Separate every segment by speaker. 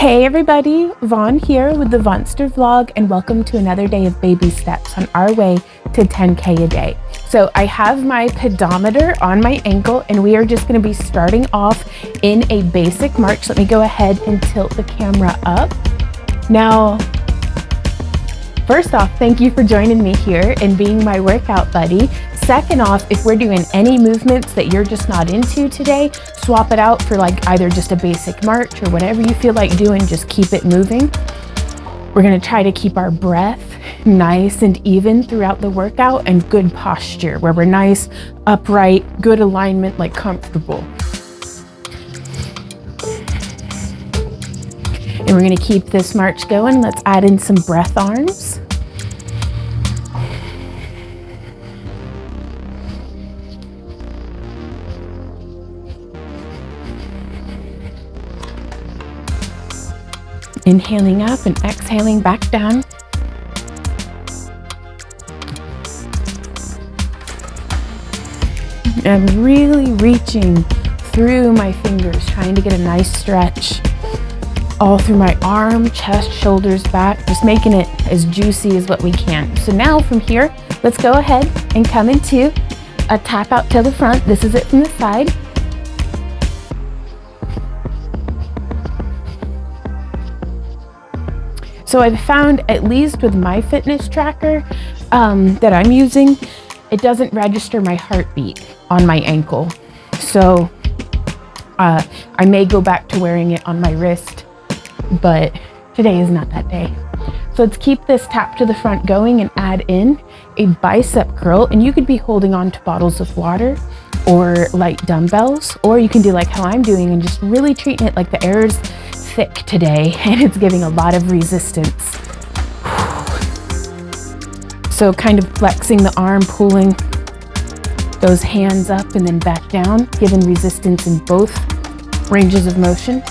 Speaker 1: Hey everybody, Vaughn here with the Vonster vlog, and welcome to another day of baby steps on our way to 10K a day. So I have my pedometer on my ankle and we are just going to be starting off in a basic march. Let me go ahead and tilt the camera up. Now, first off, thank you for joining me here and being my workout buddy. Second off, if we're doing any movements that you're just not into today, swap it out for like either just a basic march or whatever you feel like doing, just keep it moving. We're gonna try to keep our breath nice and even throughout the workout and good posture where we're nice, upright, good alignment, like comfortable. And we're gonna keep this march going. Let's add in some breath arms. Inhaling up and exhaling back down. I'm really reaching through my fingers, trying to get a nice stretch all through my arm, chest, shoulders, back, just making it as juicy as what we can. So now from here, let's go ahead and come into a tap out to the front. This is it from the side. So I've found, at least with my fitness tracker that I'm using, it doesn't register my heartbeat on my ankle. So I may go back to wearing it on my wrist, but today is not that day. So let's keep this tap to the front going and add in a bicep curl. And you could be holding on to bottles of water or light dumbbells, or you can do like how I'm doing and just really treating it like the air's thick today and it's giving a lot of resistance. So kind of flexing the arm, pulling those hands up and then back down, giving resistance in both ranges of motion.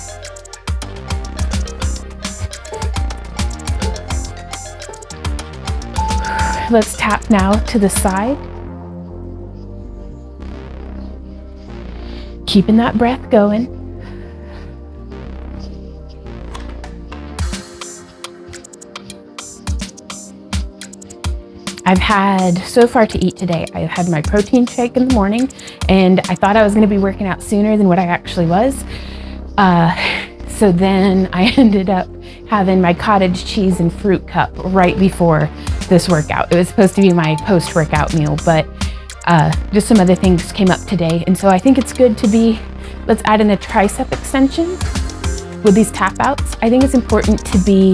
Speaker 1: Let's tap now to the side. Keeping that breath going. I've had, so far to eat today, I've had my protein shake in the morning, and I thought I was gonna be working out sooner than what I actually was. So then I ended up having my cottage cheese and fruit cup right before this workout. It was supposed to be my post-workout meal, but just some other things came up today. And so I think it's good to be, let's add in a tricep extension with these tap outs. I think it's important to be,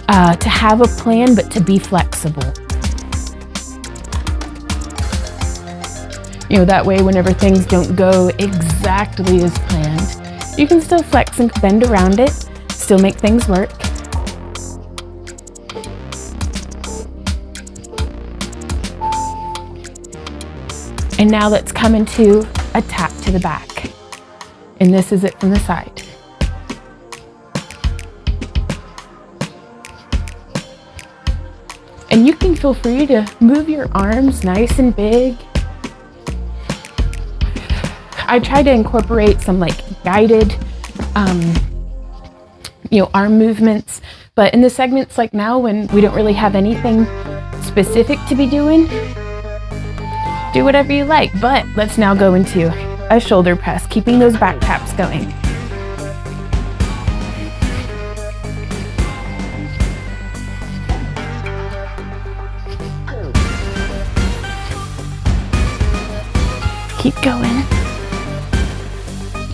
Speaker 1: to have a plan, but to be flexible. You know, that way whenever things don't go exactly as planned, you can still flex and bend around it, still make things work. And now let's come into a tap to the back. And this is it from the side. And you can feel free to move your arms nice and big. I try to incorporate some like guided, arm movements, but in the segments like now when we don't really have anything specific to be doing, do whatever you like. But let's now go into a shoulder press, keeping those back taps going. Keep going.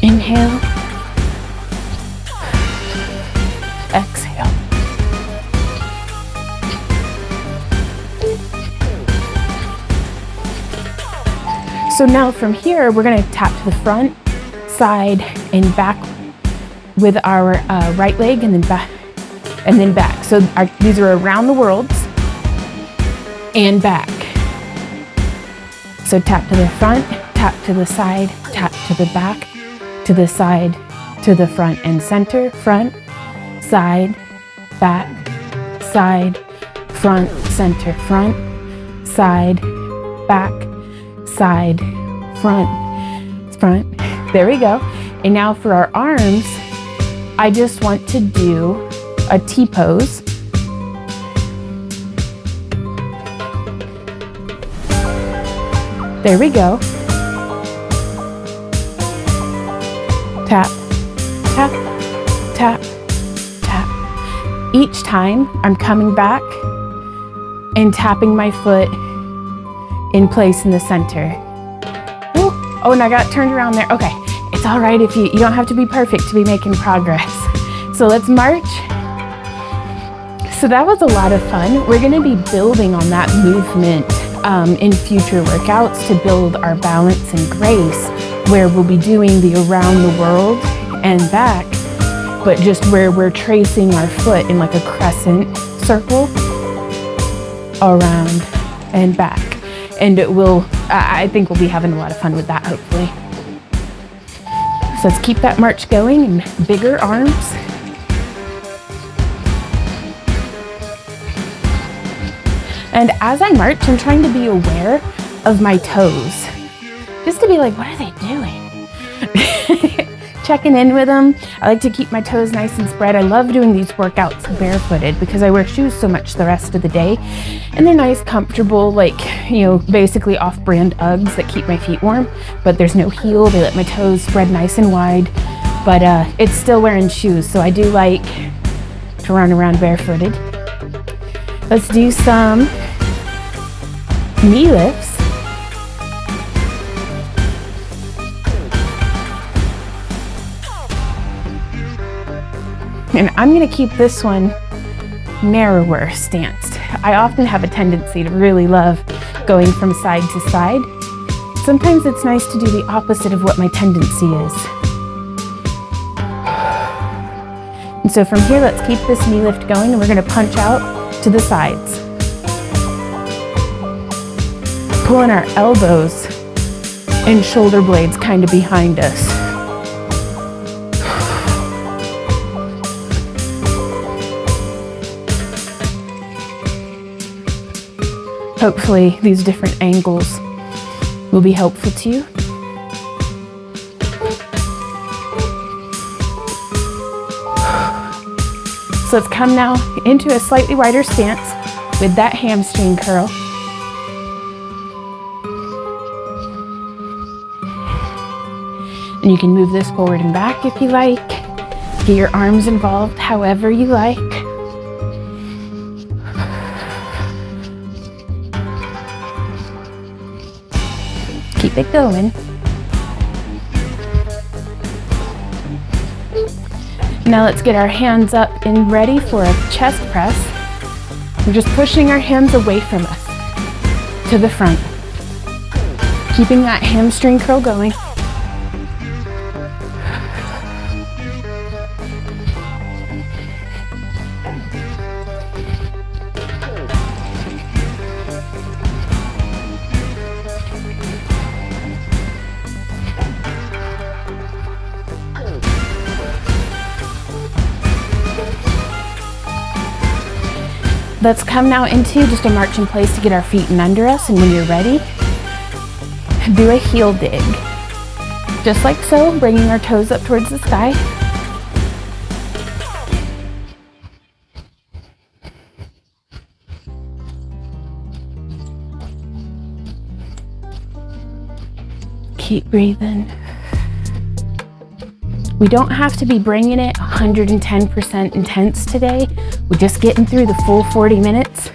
Speaker 1: Inhale, exhale. So now from here, we're gonna tap to the front, side, and back with our right leg, and then back, So these are around the worlds and back. So tap to the front, tap to the side, tap to the back, to the side, to the front and center, front, side, back, side, front, center, front, side, back, side, front. There we go. And now for our arms, I just want to do a T-pose. There we go. Tap, tap, tap, tap. Each time I'm coming back and tapping my foot in place in the center. Ooh. Oh, and I got turned around there. Okay, it's all right if you don't have to be perfect to be making progress. So let's march. So that was a lot of fun. We're gonna be building on that movement in future workouts to build our balance and grace, where we'll be doing the around the world and back, but just where we're tracing our foot in like a crescent circle around and back. And it will, I think we'll be having a lot of fun with that, hopefully. So let's keep that march going and bigger arms. And as I march, I'm trying to be aware of my toes. Just to be like, what are they doing? Checking in with them. I like to keep my toes nice and spread. I love doing these workouts barefooted because I wear shoes so much the rest of the day. And they're nice, comfortable, like, basically off-brand Uggs that keep my feet warm, but there's no heel. They let my toes spread nice and wide, but it's still wearing shoes. So I do like to run around barefooted. Let's do some knee lifts. And I'm gonna keep this one narrower stanced. I often have a tendency to really love going from side to side. Sometimes it's nice to do the opposite of what my tendency is. And so from here, let's keep this knee lift going, and we're gonna punch out to the sides. Pulling our elbows and shoulder blades kind of behind us. Hopefully these different angles will be helpful to you. So let's come now into a slightly wider stance with that hamstring curl. And you can move this forward and back if you like. Get your arms involved however you like. Keep it going. Now let's get our hands up and ready for a chest press. We're just pushing our hands away from us to the front. Keeping that hamstring curl going. Let's come now into just a march in place to get our feet in under us, and when you're ready, do a heel dig. Just like so, bringing our toes up towards the sky. Keep breathing. We don't have to be bringing it 110% intense today. We're just getting through the full 40 minutes.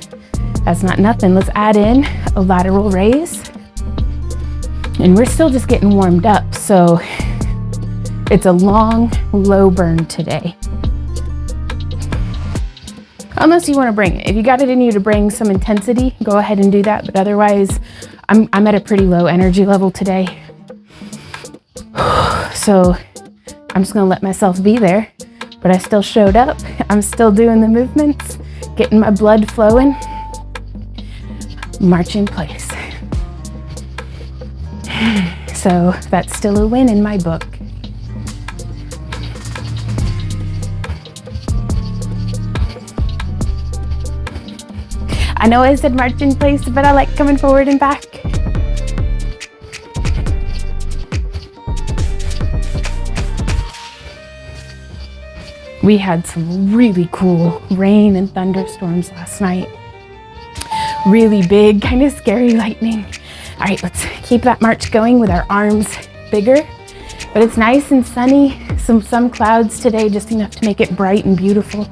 Speaker 1: That's not nothing. Let's add in a lateral raise. And we're still just getting warmed up, so it's a long, low burn today. Unless you want to bring it. If you got it in you to bring some intensity, go ahead and do that. But otherwise, I'm at a pretty low energy level today. So I'm just gonna let myself be there, but I still showed up. I'm still doing the movements, getting my blood flowing. March in place. So that's still a win in my book. I know I said march in place, but I like coming forward and back. We had some really cool rain and thunderstorms last night. Really big, kind of scary lightning. All right, let's keep that march going with our arms bigger. But it's nice and sunny. Some clouds today, just enough to make it bright and beautiful.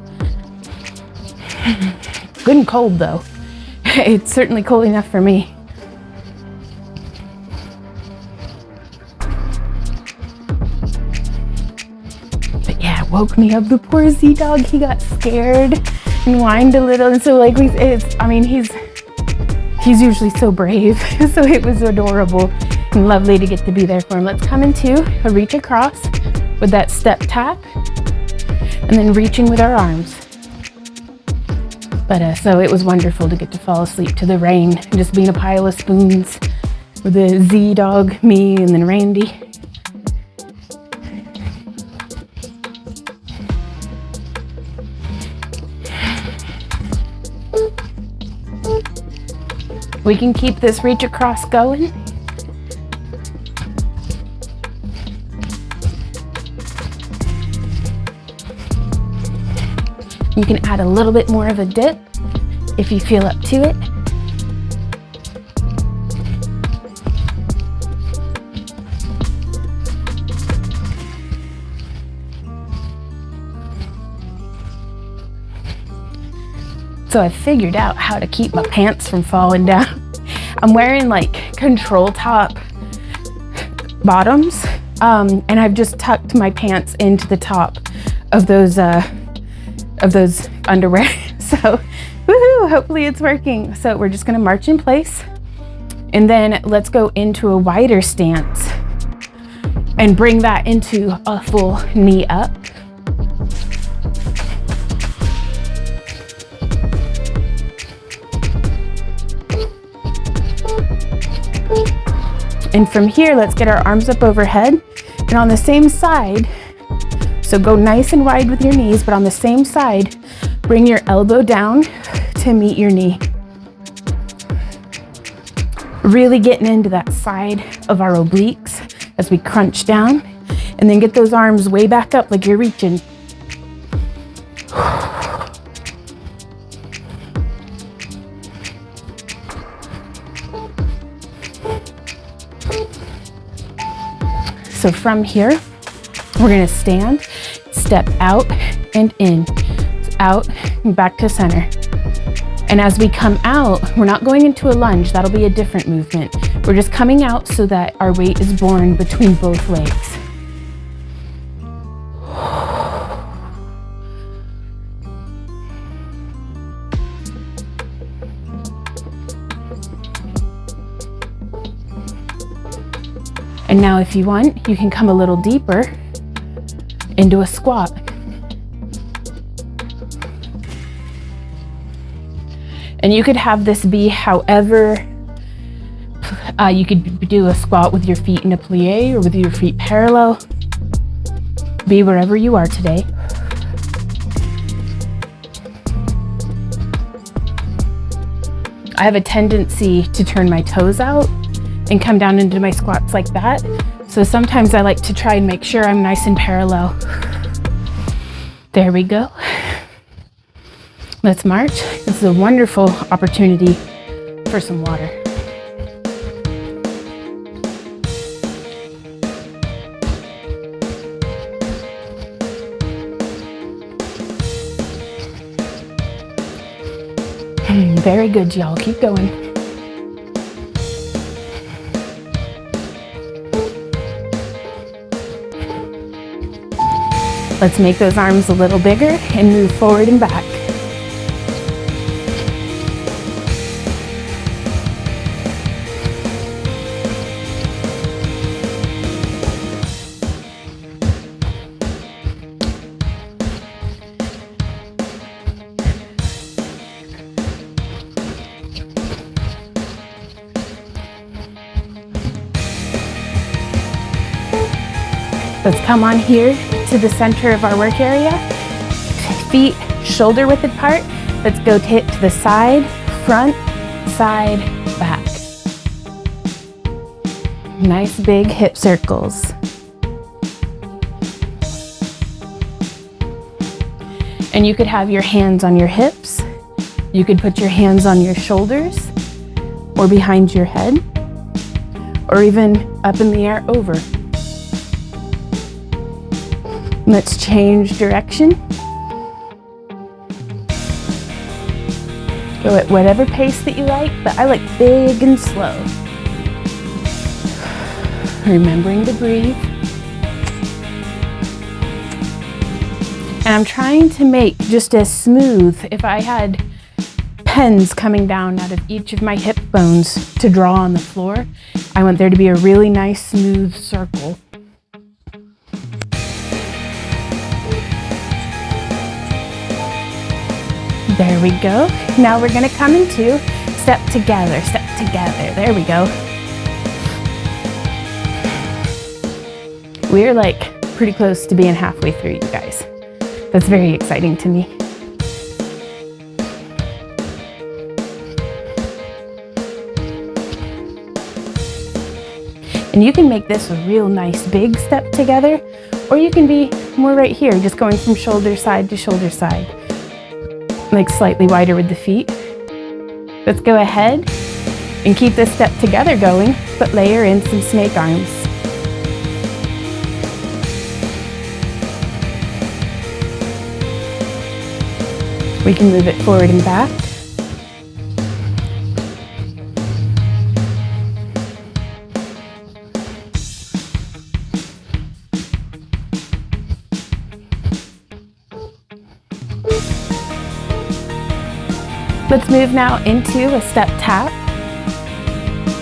Speaker 1: Good and cold though. It's certainly cold enough for me. But yeah, it woke me up. The poor Z dog, he got scared and whined a little. And so like he's usually so brave. So it was adorable and lovely to get to be there for him. Let's come into a reach across with that step tap and then reaching with our arms. But so it was wonderful to get to fall asleep to the rain and just being a pile of spoons with the Z dog, me, and then Randy. We can keep this reach across going. You can add a little bit more of a dip if you feel up to it. So I figured out how to keep my pants from falling down. I'm wearing like control top bottoms, and I've just tucked my pants into the top of those underwear. So woohoo, hopefully it's working. So we're just gonna march in place and then let's go into a wider stance and bring that into a full knee up. And from here, let's get our arms up overhead and on the same side. So go nice and wide with your knees, but on the same side, bring your elbow down to meet your knee. Really getting into that side of our obliques as we crunch down, and then get those arms way back up like you're reaching. So from here, we're gonna stand, step out and in, out and back to center. And as we come out, we're not going into a lunge, that'll be a different movement. We're just coming out so that our weight is borne between both legs. And now if you want, you can come a little deeper into a squat. And you could have this be however, you could do a squat with your feet in a plie or with your feet parallel. Be wherever you are today. I have a tendency to turn my toes out and come down into my squats like that. So sometimes I like to try and make sure I'm nice and parallel. There we go. Let's march. This is a wonderful opportunity for some water. Very good, y'all. Keep going. Let's make those arms a little bigger and move forward and back. Let's come on here to the center of our work area. Feet shoulder width apart. Let's go to the side, front, side, back. Nice big hip circles. And you could have your hands on your hips. You could put your hands on your shoulders or behind your head, or even up in the air over. Let's change direction. Go at whatever pace that you like, but I like big and slow. Remembering to breathe. And I'm trying to make just as smooth. If I had pens coming down out of each of my hip bones to draw on the floor, I want there to be a really nice smooth circle. There we go. Now we're gonna come into step together, step together. There we go. We're like pretty close to being halfway through, you guys. That's very exciting to me. And you can make this a real nice big step together, or you can be more right here, just going from shoulder side to shoulder side, like slightly wider with the feet. Let's go ahead and keep this step together going, but layer in some snake arms. We can move it forward and back. Let's move now into a step tap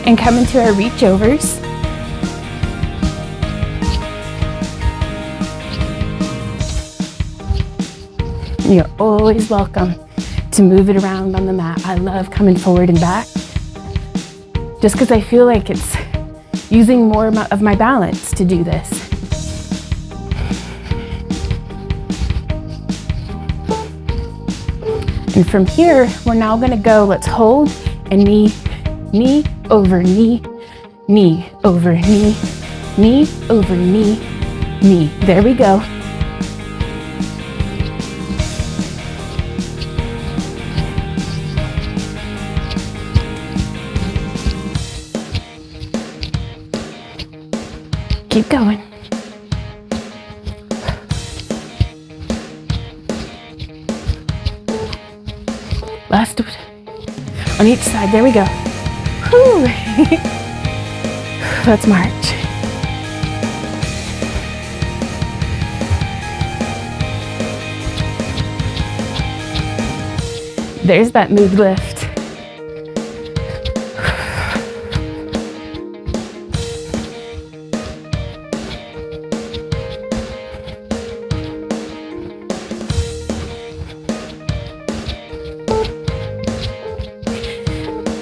Speaker 1: and come into our reach overs. You're always welcome to move it around on the mat. I love coming forward and back just because I feel like it's using more of my balance to do this. And from here, we're now gonna go, let's hold and knee, knee over knee, knee over knee, knee over knee, knee. There we go. Keep going. Last on each side. There we go. Whew. Let's march. There's that mood lift.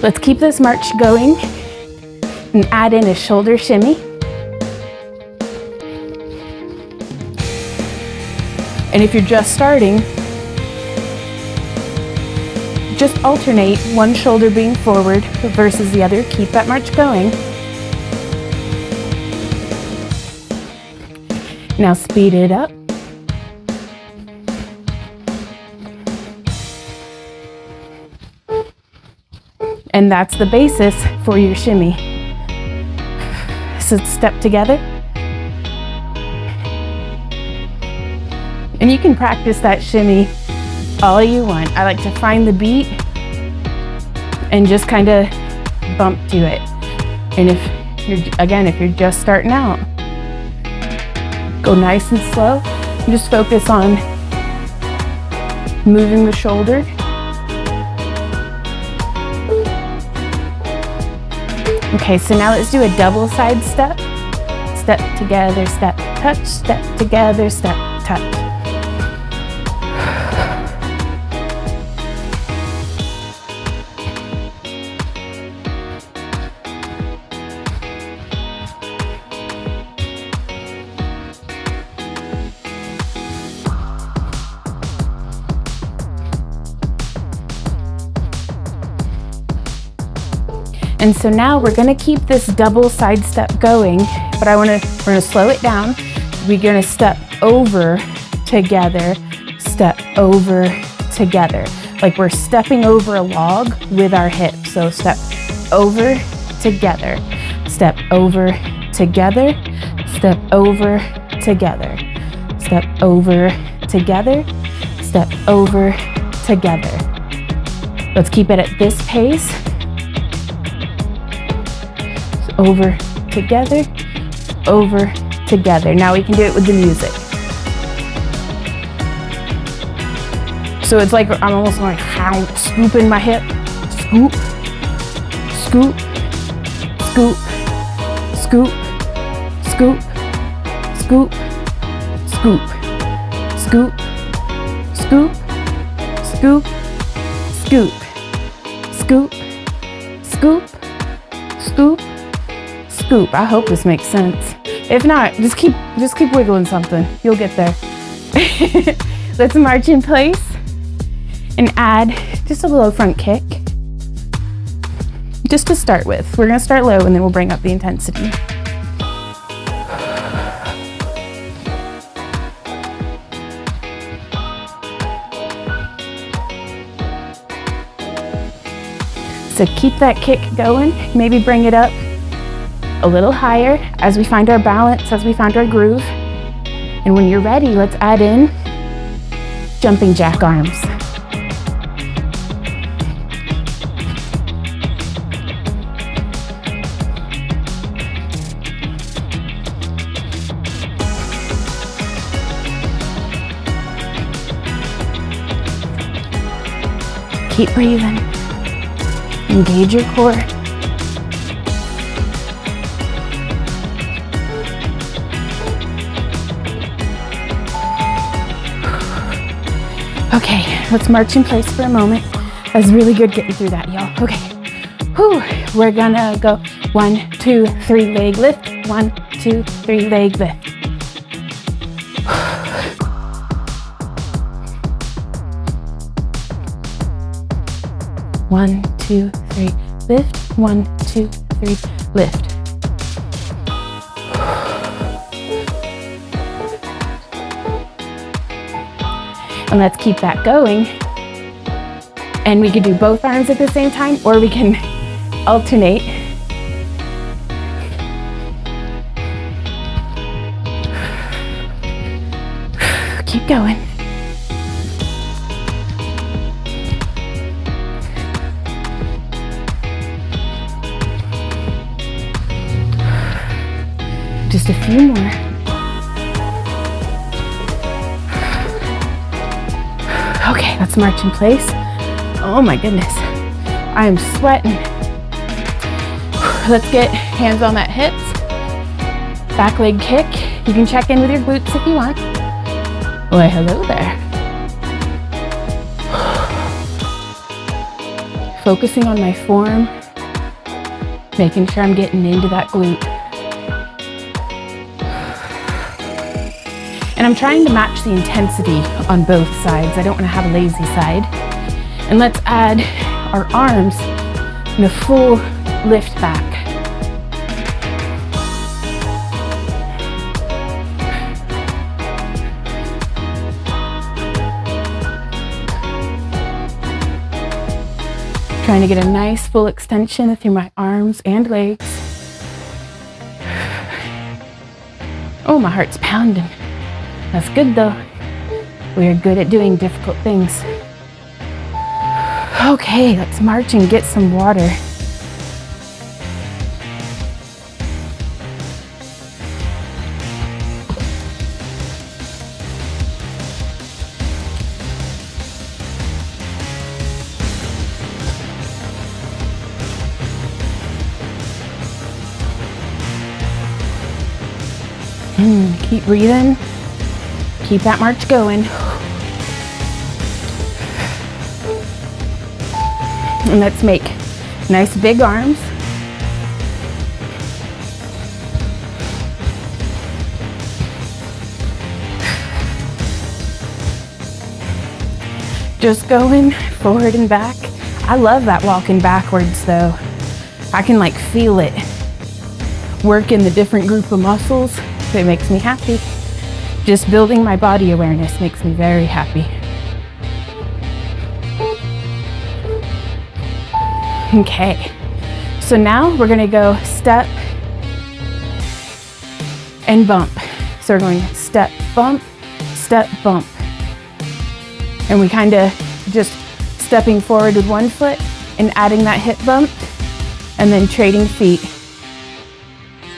Speaker 1: Let's keep this march going and add in a shoulder shimmy. And if you're just starting, just alternate one shoulder being forward versus the other. Keep that march going. Now speed it up. And that's the basis for your shimmy. So step together. And you can practice that shimmy all you want. I like to find the beat and just kind of bump to it. And if you're just starting out, go nice and slow. And just focus on moving the shoulder. Okay, so now let's do a double side step. Step together, step, touch, step together, step, touch. And so now we're gonna keep this double side step going, but we're gonna slow it down. We're gonna step over together, step over, together. Like we're stepping over a log with our hips. So step over, together, step over, together, step over, together, step over, together, step over, together. Let's keep it at this pace. Over, together, over, together. Now we can do it with the music. So it's like I'm almost like scooping my hip. Scoop, scoop, scoop, scoop, scoop, scoop, scoop, scoop, scoop, scoop, scoop, scoop, scoop, scoop, scoop. I hope this makes sense. If not, just keep wiggling something. You'll get there. Let's march in place and add just a little front kick. Just to start with. We're gonna start low and then we'll bring up the intensity. So keep that kick going, maybe bring it up a little higher as we find our balance, as we find our groove. And when you're ready, let's add in jumping jack arms. Keep breathing. Engage your core. Okay, let's march in place for a moment. That's really good getting through that, y'all. Okay. Whew. We're gonna go 1, 2, 3, leg lift. 1, 2, 3, leg lift. 1, 2, 3, lift. 1, 2, 3, lift. And let's keep that going. And we could do both arms at the same time, or we can alternate. Keep going. Just a few more. Okay, let's march in place. Oh my goodness, I am sweating. Let's get hands on that hips. Back leg kick. You can check in with your glutes if you want. Why, hello there. Focusing on my form, making sure I'm getting into that glute. And I'm trying to match the intensity on both sides. I don't want to have a lazy side. And let's add our arms in a full lift back. Trying to get a nice full extension through my arms and legs. Oh, my heart's pounding. That's good though. We're good at doing difficult things. Okay, let's march and get some water. Keep breathing. Keep that march going. And let's make nice big arms. Just going forward and back. I love that walking backwards though. I can like feel it work in the different group of muscles. It makes me happy. Just building my body awareness makes me very happy. Okay, so now we're gonna go step and bump. So we're going step, bump, and we kind of just stepping forward with one foot and adding that hip bump, and then trading feet.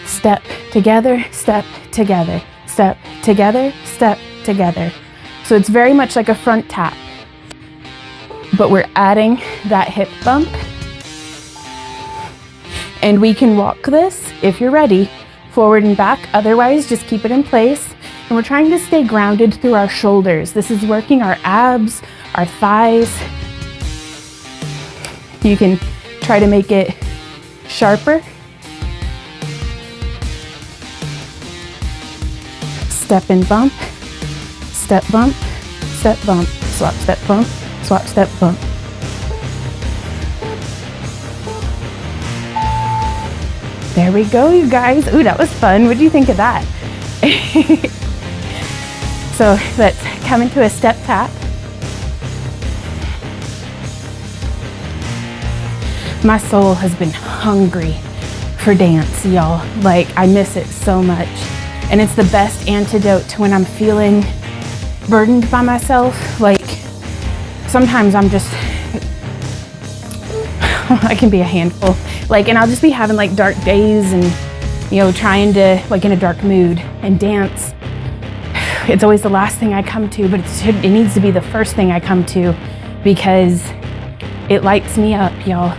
Speaker 1: Step together, step together, step together, step together. So it's very much like a front tap, but we're adding that hip bump. And we can walk this, if you're ready, forward and back. Otherwise, just keep it in place. And we're trying to stay grounded through our shoulders. This is working our abs, our thighs. You can try to make it sharper. Step and bump, step bump, step bump, swap, step bump, swap, step bump. There we go, you guys. Ooh, that was fun. What do you think of that? So let's come into a step tap. My soul has been hungry for dance, y'all. Like, I miss it so much. And it's the best antidote to when I'm feeling burdened by myself. Like, sometimes I'm just, I can be a handful. Like, and I'll just be having like dark days and, you know, trying to, like, in a dark mood, and dance. It's always the last thing I come to, but it needs to be the first thing I come to because it lights me up, y'all.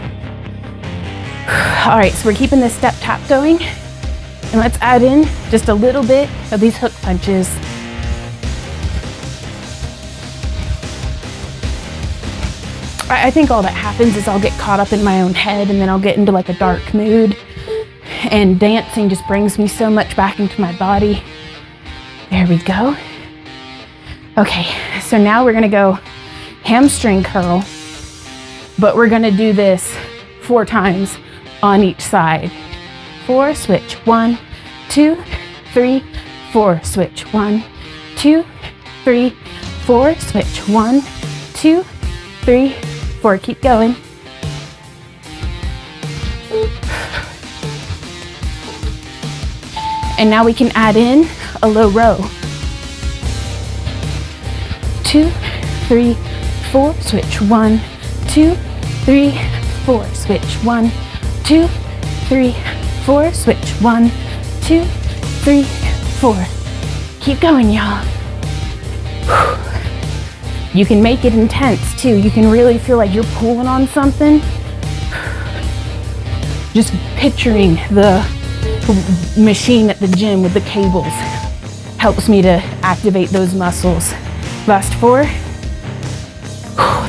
Speaker 1: All right, so we're keeping this step tap going. And let's add in just a little bit of these hook punches. I think all that happens is I'll get caught up in my own head, and then I'll get into like a dark mood. And dancing just brings me so much back into my body. There we go. Okay, so now we're gonna go hamstring curl, but we're gonna do this 4 times on each side. 4, switch, 1, 2, 3, 4, switch, 1, 2, 3, 4, switch, 1, 2, 3, 4, keep going. And now we can add in a low row. 2, 3, 4, switch, 1, 2, 3, 4, switch, 1, 2, 3, 4, switch, 1, 2, 3, 4. Keep going, y'all. You can make it intense too. You can really feel like you're pulling on something. Just picturing the machine at the gym with the cables helps me to activate those muscles. Last 4.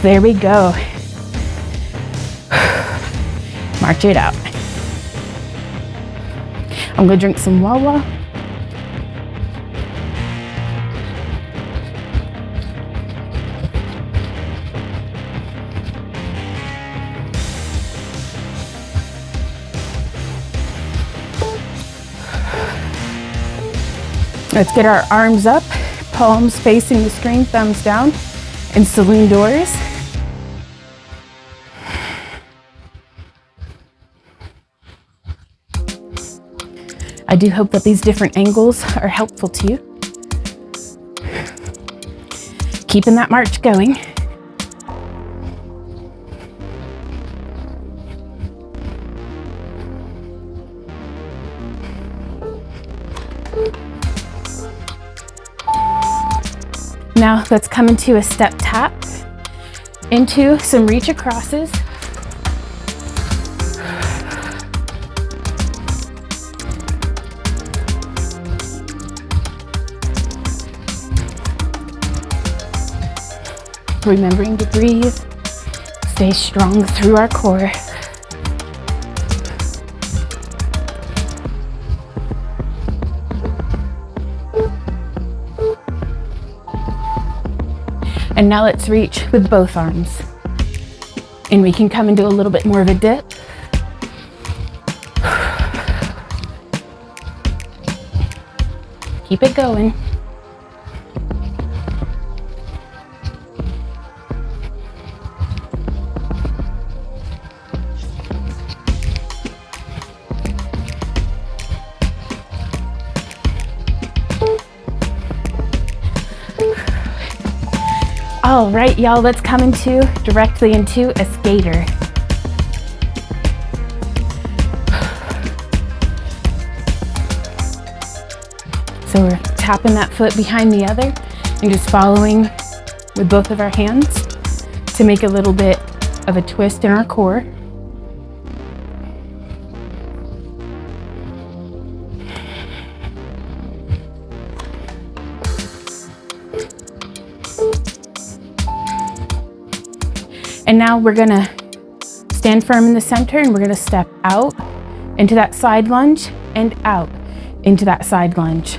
Speaker 1: There we go. March it out. I'm gonna drink some Wawa. Let's get our arms up, palms facing the screen, thumbs down, and saloon doors. I do hope that these different angles are helpful to you. Keeping that march going. Now let's come into a step tap, into some reach acrosses. Remembering to breathe, stay strong through our core. And now let's reach with both arms. And we can come into a little bit more of a dip. Keep it going. All right, y'all, let's come directly into a skater. So we're tapping that foot behind the other and just following with both of our hands to make a little bit of a twist in our core. And now we're gonna stand firm in the center and we're gonna step out into that side lunge and out into that side lunge.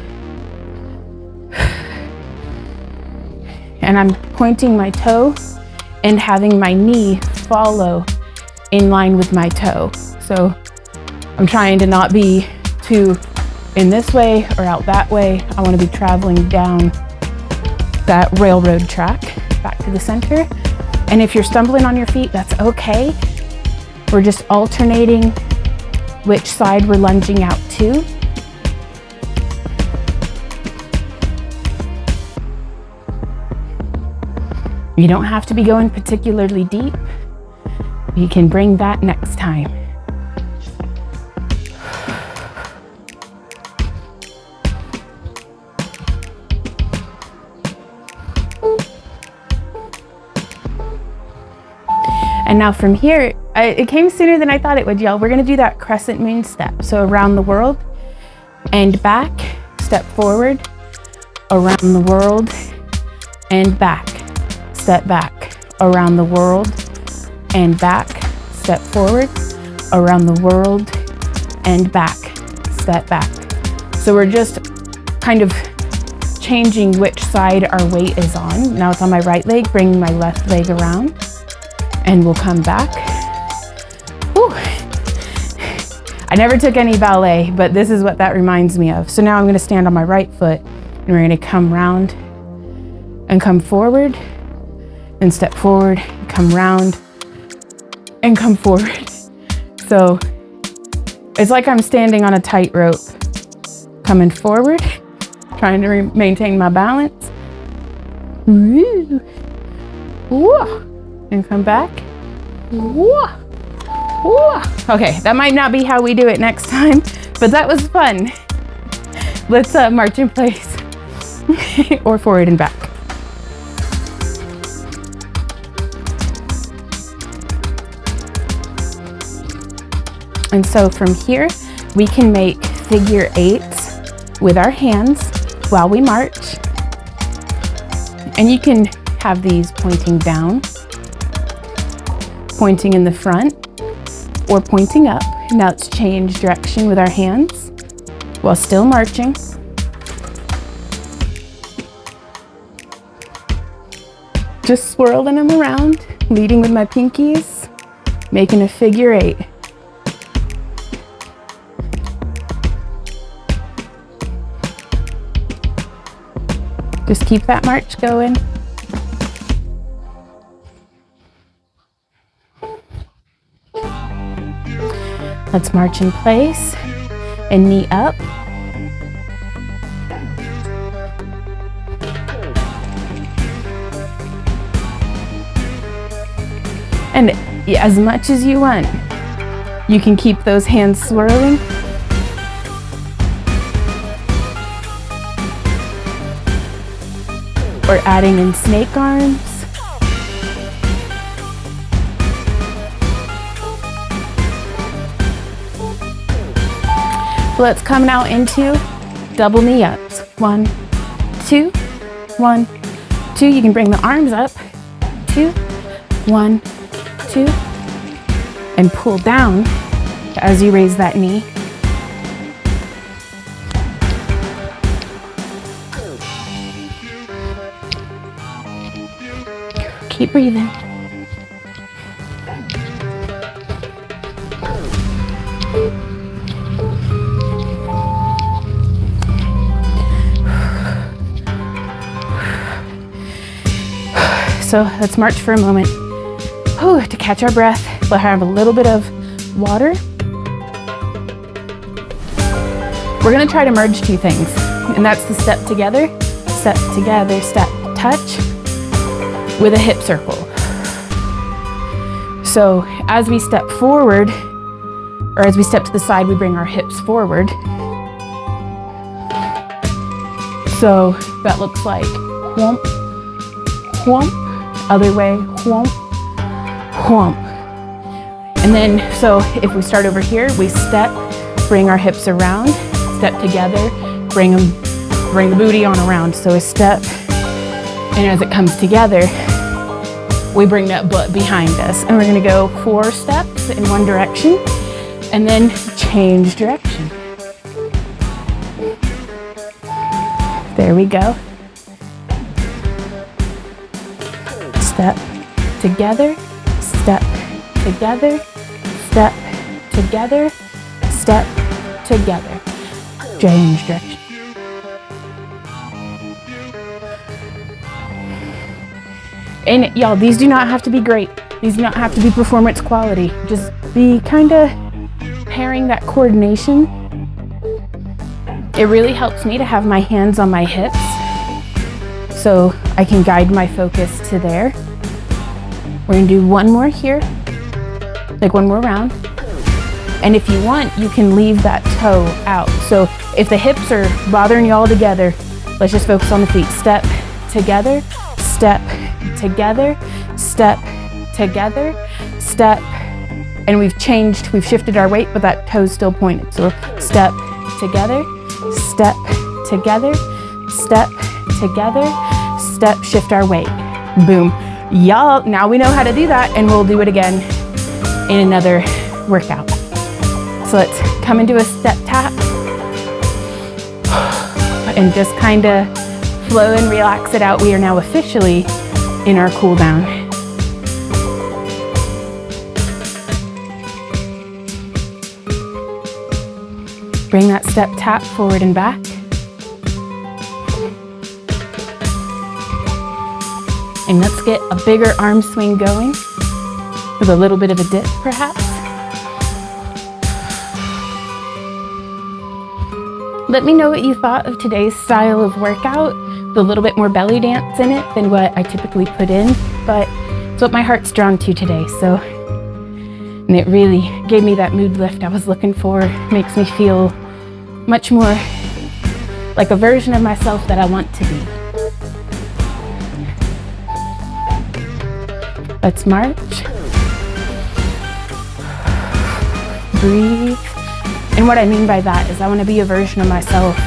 Speaker 1: And I'm pointing my toe and having my knee follow in line with my toe. So I'm trying to not be too in this way or out that way. I want to be traveling down that railroad track back to the center. And if you're stumbling on your feet, that's okay. We're just alternating which side we're lunging out to. You don't have to be going particularly deep. You can bring that next time. And now from here, it came sooner than I thought it would, y'all. We're gonna do that crescent moon step. So around the world and back, step forward, around the world and back. Step back, around the world and back, step forward, around the world and back, step back. So we're just kind of changing which side our weight is on. Now it's on my right leg, bringing my left leg around, and we'll come back. Whew. I never took any ballet, but this is what that reminds me of. So now I'm gonna stand on my right foot and we're gonna come round and come forward, and step forward, come round, and come forward. So it's like I'm standing on a tightrope, coming forward, trying to maintain my balance. Woo. Woo. And come back. Woo. Woo. Okay, that might not be how we do it next time, but that was fun. Let's march in place or forward and back. And so from here, we can make figure eights with our hands while we march. And you can have these pointing down, pointing in the front, or pointing up. Now let's change direction with our hands while still marching. Just swirling them around, leading with my pinkies, making a figure eight. Just keep that march going. Let's march in place and knee up. And as much as you want, you can keep those hands swirling. Or adding in snake arms. Let's come now into double knee ups. 1, 2, 1, 2. You can bring the arms up. 2, 1, 2. And pull down as you raise that knee. Keep breathing. So let's march for a moment. Whew, to catch our breath, we'll have a little bit of water. We're gonna try to merge two things, and that's the step together, step, touch. with a hip circle. So as we step forward, or as we step to the side, we bring our hips forward. So that looks like whomp, whomp, other way, whomp, whomp. And then, so if we start over here, we step, bring our hips around, step together, bring the booty on around. So a step, and as it comes together, we bring that butt behind us. And we're gonna go 4 steps in one direction, and then change direction. There we go. Step together, step together, step together, step together. Change direction. And y'all, these do not have to be great. These do not have to be performance quality. Just be kind of pairing that coordination. It really helps me to have my hands on my hips so I can guide my focus to there. We're gonna do one more here, like one more round. And if you want, you can leave that toe out. So if the hips are bothering you all together, let's just focus on the feet. Step together, step together, step together, step. And we've shifted our weight, but that toe's still pointed. So step together, step together, step together, step, shift our weight. Boom. Y'all, now we know how to do that, and we'll do it again in another workout. So let's come into a step tap and just kind of flow and relax it out. We are now officially in our cool down. Bring that step tap forward and back. And let's get a bigger arm swing going with a little bit of a dip perhaps. Let me know what you thought of today's style of workout, with a little bit more belly dance in it than what I typically put in, but it's what my heart's drawn to today. So, and it really gave me that mood lift I was looking for. Makes me feel much more like a version of myself that I want to be. Let's march. Breathe. And what I mean by that is I want to be a version of myself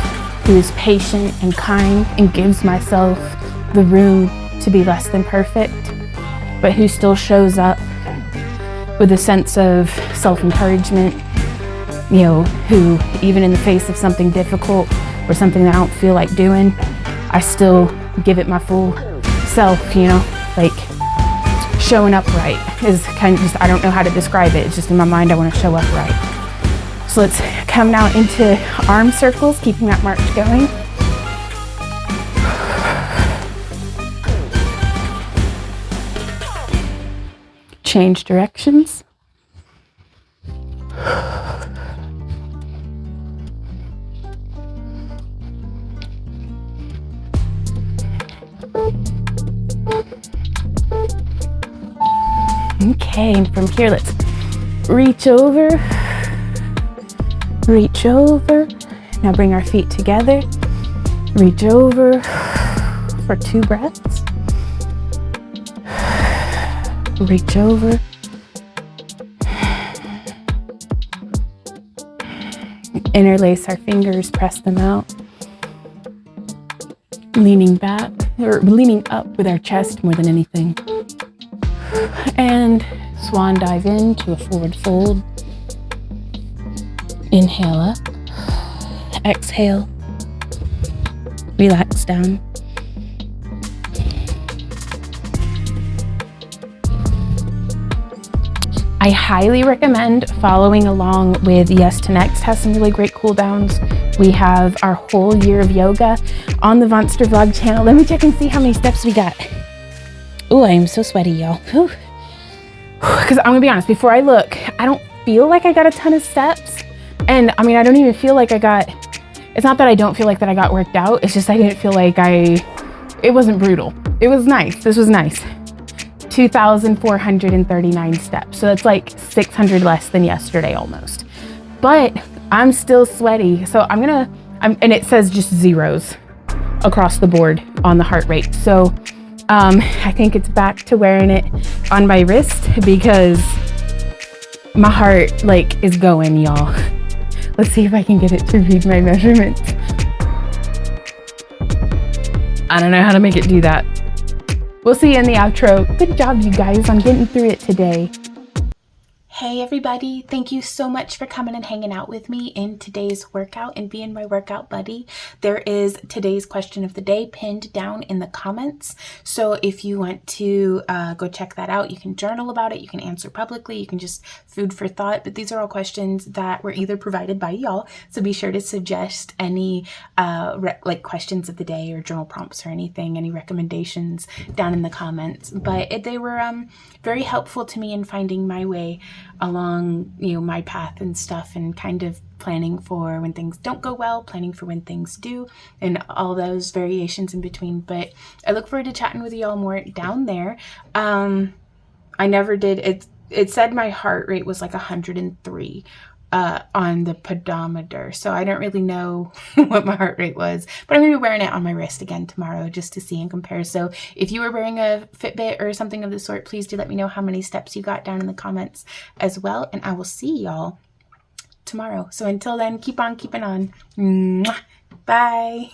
Speaker 1: who is patient and kind and gives myself the room to be less than perfect, but who still shows up with a sense of self-encouragement, you know, who even in the face of something difficult or something that I don't feel like doing, I still give it my full self, you know, like showing up right is kind of just, I don't know how to describe it. It's just in my mind, I want to show up right. So let's come now into arm circles, keeping that march going. Change directions. Okay, and from here, let's reach over. Reach over. Now bring our feet together. Reach over for 2 breaths. Reach over. Interlace our fingers, press them out. Leaning back, or leaning up with our chest more than anything. And swan dive into a forward fold. Inhale up, exhale, relax down. I highly recommend following along with Yes to Next. Has some really great cool downs. We have our whole year of yoga on the Vonster Vlog channel. Let me check and see how many steps we got. Oh, I am so sweaty, y'all. Because I'm gonna be honest, before I look, I don't feel like I got a ton of steps. And I mean, I don't even feel like I got, it's not that I don't feel like that I got worked out. It's just I didn't feel like it wasn't brutal. It was nice. This was nice. 2,439 steps. So that's like 600 less than yesterday almost. But I'm still sweaty. So and it says just zeros across the board on the heart rate. So I think it's back to wearing it on my wrist because my heart like is going, y'all. Let's see if I can get it to read my measurements. I don't know how to make it do that. We'll see you in the outro. Good job, you guys, on getting through it today. Hey everybody, thank you so much for coming and hanging out with me in today's workout and being my workout buddy. There is today's question of the day pinned down in the comments. So if you want to go check that out, you can journal about it, you can answer publicly, you can just food for thought. But these are all questions that were either provided by y'all. So be sure to suggest any like questions of the day or journal prompts or anything, any recommendations down in the comments. But they were very helpful to me in finding my way along, my path and stuff, and kind of planning for when things don't go well, planning for when things do, and all those variations in between. But I look forward to chatting with you all more down there. I never did it. It said my heart rate was like 103 on the pedometer, so I don't really know what my heart rate was, but I'm gonna be wearing it on my wrist again tomorrow just to see and compare. So if you were wearing a Fitbit or something of the sort, please do let me know how many steps you got down in the comments as well, and I will see y'all tomorrow. So until then, keep on keeping on. Mwah. Bye.